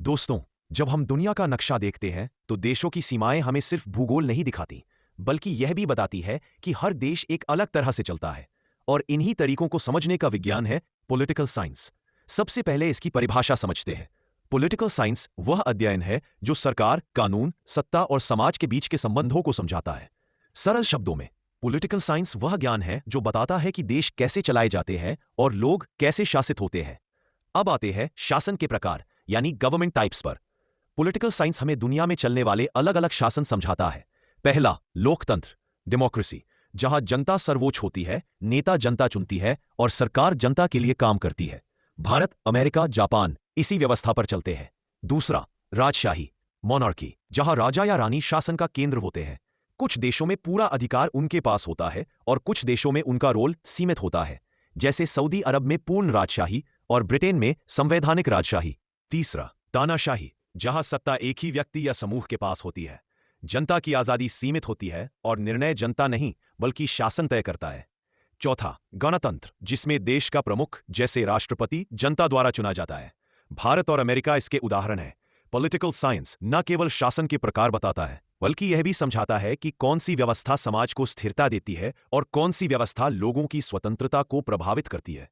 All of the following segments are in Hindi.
दोस्तों, जब हम दुनिया का नक्शा देखते हैं तो देशों की सीमाएं हमें सिर्फ भूगोल नहीं दिखाती, बल्कि यह भी बताती है कि हर देश एक अलग तरह से चलता है। और इन्हीं तरीकों को समझने का विज्ञान है पॉलिटिकल साइंस। सबसे पहले इसकी परिभाषा समझते हैं। पॉलिटिकल साइंस वह अध्ययन है जो सरकार, कानून, सत्ता और समाज के बीच के संबंधों को समझाता है। सरल शब्दों में, पॉलिटिकल साइंस वह ज्ञान है जो बताता है कि देश कैसे चलाए जाते हैं और लोग कैसे शासित होते हैं। अब आते हैं शासन के प्रकार, यानी गवर्नमेंट टाइप्स पर। पॉलिटिकल साइंस हमें दुनिया में चलने वाले अलग अलग शासन समझाता है। पहला, लोकतंत्र, डेमोक्रेसी, जहां जनता सर्वोच्च होती है, नेता जनता चुनती है और सरकार जनता के लिए काम करती है। भारत, अमेरिका, जापान इसी व्यवस्था पर चलते हैं। दूसरा, राजशाही, मोनार्की, जहां राजा या रानी शासन का केंद्र होते हैं। कुछ देशों में पूरा अधिकार उनके पास होता है और कुछ देशों में उनका रोल सीमित होता है, जैसे सऊदी अरब में पूर्ण राजशाही और ब्रिटेन में संवैधानिक राजशाही। तीसरा, तानाशाही, जहां सत्ता एक ही व्यक्ति या समूह के पास होती है। जनता की आजादी सीमित होती है और निर्णय जनता नहीं बल्कि शासन तय करता है। चौथा, गणतंत्र, जिसमें देश का प्रमुख जैसे राष्ट्रपति जनता द्वारा चुना जाता है। भारत और अमेरिका इसके उदाहरण हैं। पॉलिटिकल साइंस न केवल शासन के प्रकार बताता है, बल्कि यह भी समझाता है कि कौन सी व्यवस्था समाज को स्थिरता देती है और कौन सी व्यवस्था लोगों की स्वतंत्रता को प्रभावित करती है।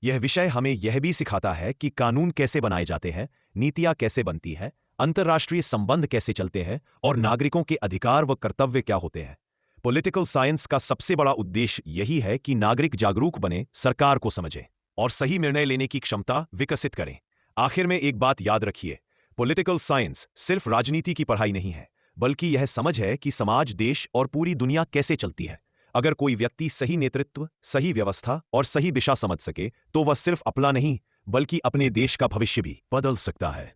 यह विषय हमें यह भी सिखाता है कि कानून कैसे बनाए जाते हैं, नीतियां कैसे बनती हैं, अंतर्राष्ट्रीय संबंध कैसे चलते हैं और नागरिकों के अधिकार व कर्तव्य क्या होते हैं। पॉलिटिकल साइंस का सबसे बड़ा उद्देश्य यही है कि नागरिक जागरूक बने, सरकार को समझे और सही निर्णय लेने की क्षमता विकसित करें। आखिर में एक बात याद रखिए, पॉलिटिकल साइंस सिर्फ राजनीति की पढ़ाई नहीं है, बल्कि यह समझ है कि समाज, देश और पूरी दुनिया कैसे चलती है। अगर कोई व्यक्ति सही नेतृत्व, सही व्यवस्था और सही दिशा समझ सके, तो वह सिर्फ अपना नहीं, बल्कि अपने देश का भविष्य भी बदल सकता है।